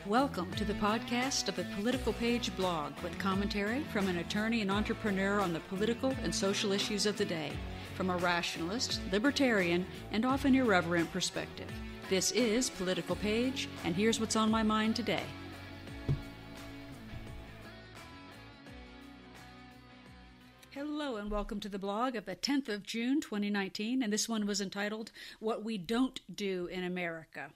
Welcome to the podcast of the Political Page blog with commentary from an attorney and entrepreneur on the political and social issues of the day, from a rationalist, libertarian, and often irreverent perspective. This is Political Page, and here's what's on my mind today. Hello and welcome to the blog of the 10th of June 2019, and this one was entitled, What We Don't Do in America.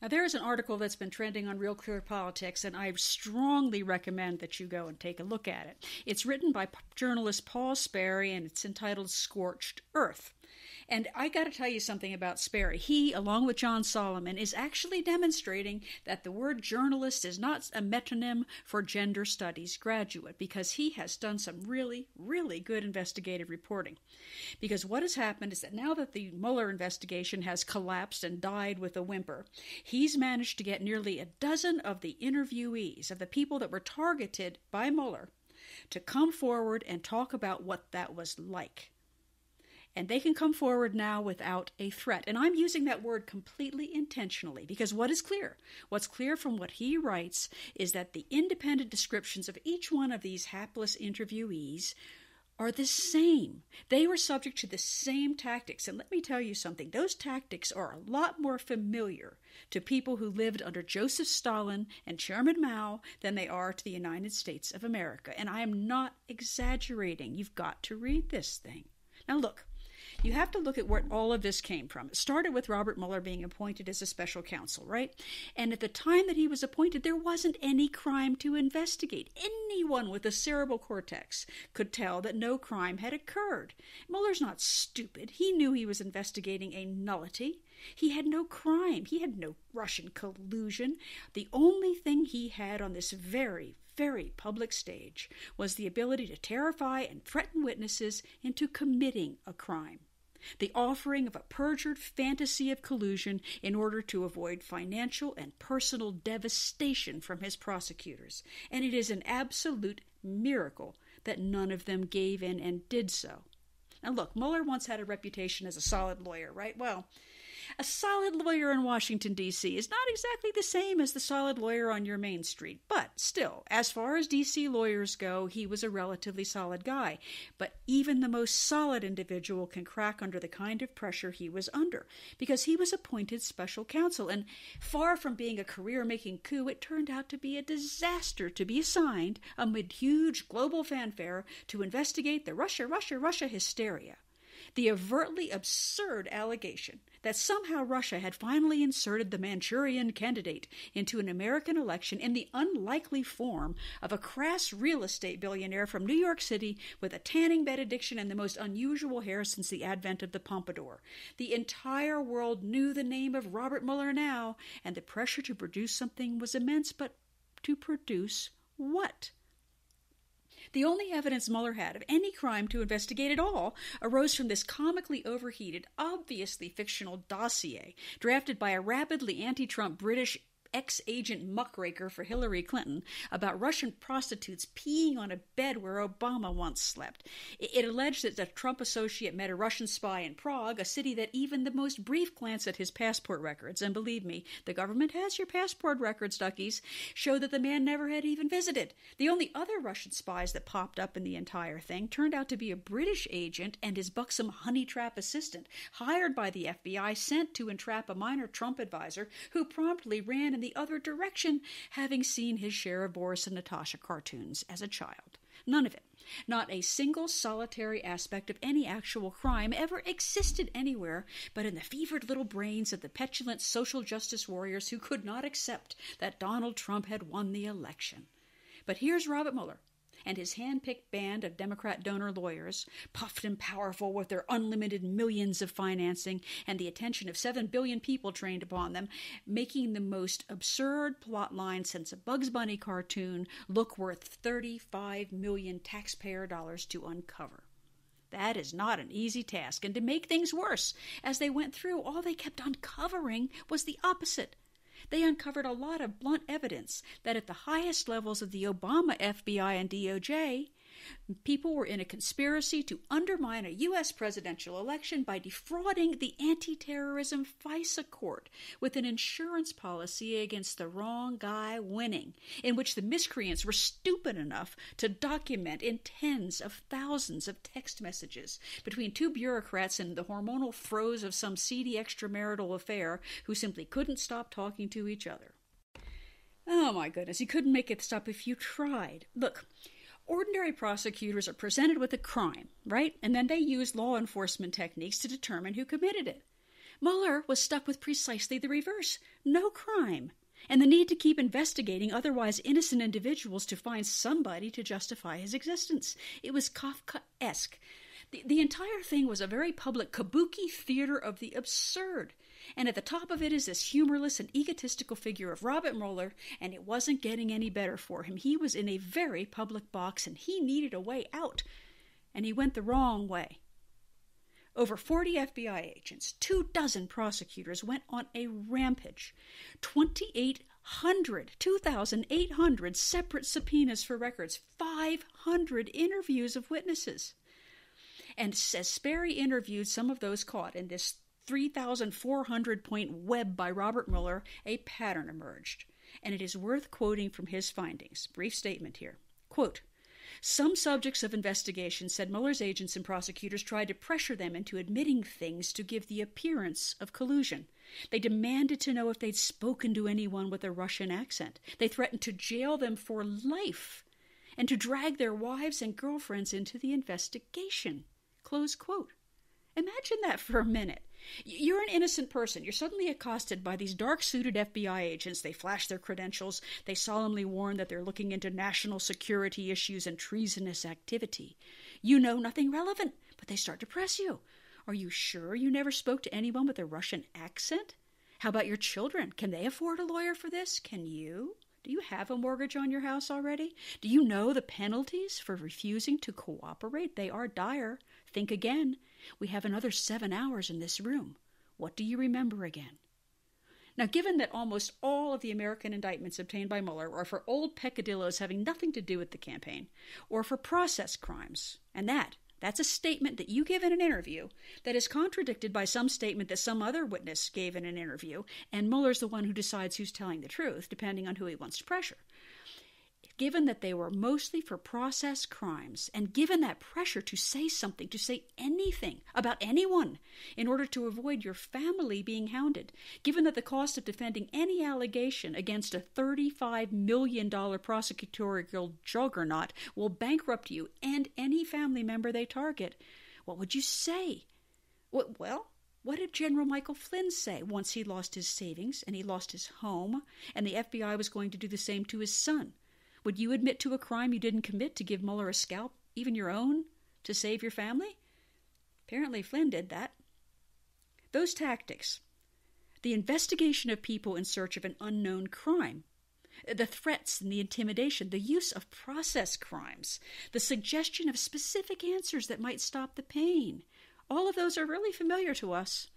Now, there is an article that's been trending on Real Clear Politics, and I strongly recommend that you go and take a look at it. It's written by journalist Paul Sperry, and it's entitled Scorched Earth. And I got to tell you something about Sperry. He, along with John Solomon, is actually demonstrating that the word journalist is not a metonym for gender studies graduate, because he has done some really, really good investigative reporting. Because what has happened is that now that the Mueller investigation has collapsed and died with a whimper, he's managed to get nearly a dozen of the interviewees, of the people that were targeted by Mueller, to come forward and talk about what that was like. And they can come forward now without a threat. And I'm using that word completely intentionally because what is clear? What's clear from what he writes is that the independent descriptions of each one of these hapless interviewees are the same. They were subject to the same tactics. And let me tell you something. Those tactics are a lot more familiar to people who lived under Joseph Stalin and Chairman Mao than they are to the United States of America. And I am not exaggerating. You've got to read this thing. Now look. You have to look at where all of this came from. It started with Robert Mueller being appointed as a special counsel, right? And at the time that he was appointed, there wasn't any crime to investigate. Anyone with a cerebral cortex could tell that no crime had occurred. Mueller's not stupid. He knew he was investigating a nullity. He had no crime. He had no Russian collusion. The only thing he had on this very public stage was the ability to terrify and threaten witnesses into committing a crime. The offering of a perjured fantasy of collusion in order to avoid financial and personal devastation from his prosecutors. And it is an absolute miracle that none of them gave in and did so. Now look, Mueller once had a reputation as a solid lawyer, right? Well, a solid lawyer in Washington, D.C. is not exactly the same as the solid lawyer on your main street. But still, as far as D.C. lawyers go, he was a relatively solid guy. But even the most solid individual can crack under the kind of pressure he was under, because he was appointed special counsel. And far from being a career-making coup, it turned out to be a disaster to be assigned amid huge global fanfare to investigate the Russia hysteria. The overtly absurd allegation that somehow Russia had finally inserted the Manchurian candidate into an American election in the unlikely form of a crass real estate billionaire from New York City with a tanning bed addiction and the most unusual hair since the advent of the pompadour. The entire world knew the name of Robert Mueller now, and the pressure to produce something was immense, but to produce what? The only evidence Mueller had of any crime to investigate at all arose from this comically overheated, obviously fictional dossier drafted by a rabidly anti-Trump British ex-agent muckraker for Hillary Clinton about Russian prostitutes peeing on a bed where Obama once slept. It alleged that the Trump associate met a Russian spy in Prague, a city that even the most brief glance at his passport records, and believe me, the government has your passport records, duckies, show that the man never had even visited. The only other Russian spies that popped up in the entire thing turned out to be a British agent and his buxom honey trap assistant, hired by the FBI, sent to entrap a minor Trump advisor who promptly ran in the other direction, having seen his share of Boris and Natasha cartoons as a child. None of it, not a single solitary aspect of any actual crime ever existed anywhere but in the fevered little brains of the petulant social justice warriors who could not accept that Donald Trump had won the election. But here's Robert Mueller and his hand-picked band of Democrat donor lawyers, puffed and powerful with their unlimited millions of financing and the attention of 7 billion people trained upon them, making the most absurd plot line since a Bugs Bunny cartoon look worth 35 million taxpayer dollars to uncover. That is not an easy task, and to make things worse, as they went through, all they kept uncovering was the opposite. They uncovered a lot of blunt evidence that at the highest levels of the Obama FBI and DOJ, People were in a conspiracy to undermine a U.S. presidential election by defrauding the anti-terrorism FISA court with an insurance policy against the wrong guy winning, in which the miscreants were stupid enough to document in tens of thousands of text messages between two bureaucrats in the hormonal throes of some seedy extramarital affair who simply couldn't stop talking to each other. Oh my goodness, you couldn't make it stop if you tried. Look, ordinary prosecutors are presented with a crime, right? And then they use law enforcement techniques to determine who committed it. Mueller was stuck with precisely the reverse. No crime. And the need to keep investigating otherwise innocent individuals to find somebody to justify his existence. It was Kafkaesque. The entire thing was a very public kabuki theater of the absurd. And at the top of it is this humorless and egotistical figure of Robert Mueller, and it wasn't getting any better for him. He was in a very public box, and he needed a way out. And he went the wrong way. Over 40 FBI agents, 24 prosecutors went on a rampage. 2,800 separate subpoenas for records, 500 interviews of witnesses. And as Sperry interviewed some of those caught in this 3,400-point web by Robert Mueller, a pattern emerged. And it is worth quoting from his findings. Brief statement here. Quote, "Some subjects of investigation said Mueller's agents and prosecutors tried to pressure them into admitting things to give the appearance of collusion. They demanded to know if they'd spoken to anyone with a Russian accent. They threatened to jail them for life and to drag their wives and girlfriends into the investigation." Close quote. Imagine that for a minute. You're an innocent person. You're suddenly accosted by these dark-suited FBI agents. They flash their credentials. They solemnly warn that they're looking into national security issues and treasonous activity. You know nothing relevant, but they start to press you. Are you sure you never spoke to anyone with a Russian accent? How about your children? Can they afford a lawyer for this? Can you? Do you have a mortgage on your house already? Do you know the penalties for refusing to cooperate? They are dire. Think again. We have another 7 hours in this room. What do you remember again? Now, given that almost all of the American indictments obtained by Mueller are for old peccadillos having nothing to do with the campaign, or for process crimes, and that's a statement that you give in an interview that is contradicted by some statement that some other witness gave in an interview, and Mueller's the one who decides who's telling the truth, depending on who he wants to pressure. Given that they were mostly for process crimes, and given that pressure to say something, to say anything about anyone in order to avoid your family being hounded, given that the cost of defending any allegation against a $35 million prosecutorial juggernaut will bankrupt you and any family member they target, what would you say? Well, what did General Michael Flynn say once he lost his savings and he lost his home, and the FBI was going to do the same to his son? Would you admit to a crime you didn't commit to give Mueller a scalp, even your own, to save your family? Apparently Flynn did that. Those tactics, the investigation of people in search of an unknown crime, the threats and the intimidation, the use of process crimes, the suggestion of specific answers that might stop the pain, all of those are really familiar to us.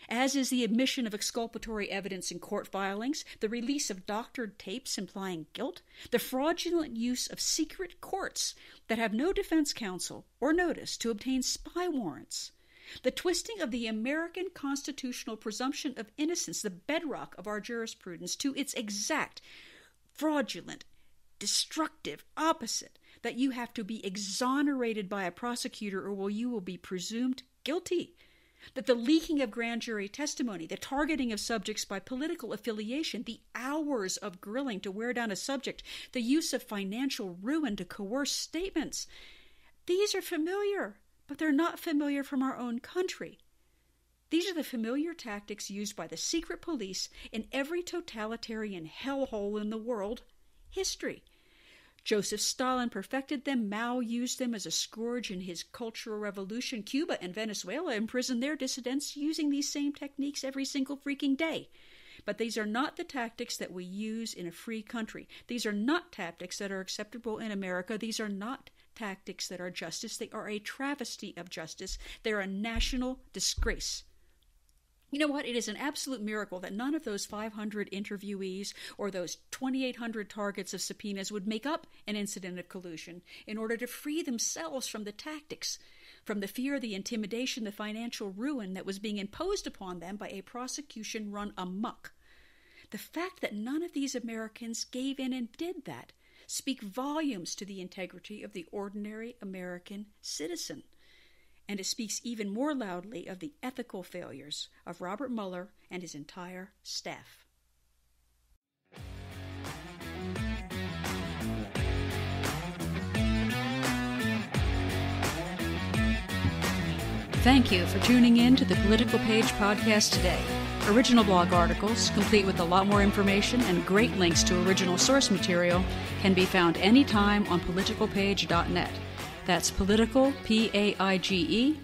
As is the admission of exculpatory evidence in court filings, the release of doctored tapes implying guilt, the fraudulent use of secret courts that have no defense counsel or notice to obtain spy warrants, the twisting of the American constitutional presumption of innocence, the bedrock of our jurisprudence, to its exact, fraudulent, destructive opposite, that you have to be exonerated by a prosecutor or you will be presumed guilty. That the leaking of grand jury testimony, the targeting of subjects by political affiliation, the hours of grilling to wear down a subject, the use of financial ruin to coerce statements, these are familiar, but they're not familiar from our own country. These are the familiar tactics used by the secret police in every totalitarian hellhole in the world, history. Joseph Stalin perfected them. Mao used them as a scourge in his Cultural Revolution. Cuba and Venezuela imprisoned their dissidents using these same techniques every single freaking day. But these are not the tactics that we use in a free country. These are not tactics that are acceptable in America. These are not tactics that are justice. They are a travesty of justice. They're a national disgrace. You know what? It is an absolute miracle that none of those 500 interviewees or those 2,800 targets of subpoenas would make up an incident of collusion in order to free themselves from the tactics, from the fear, the intimidation, the financial ruin that was being imposed upon them by a prosecution run amok. The fact that none of these Americans gave in and did that speak volumes to the integrity of the ordinary American citizen. And it speaks even more loudly of the ethical failures of Robert Mueller and his entire staff. Thank you for tuning in to the Political Page podcast today. Original blog articles, complete with a lot more information and great links to original source material, can be found anytime on politicalpage.net. That's political, P-A-I-G-E.net.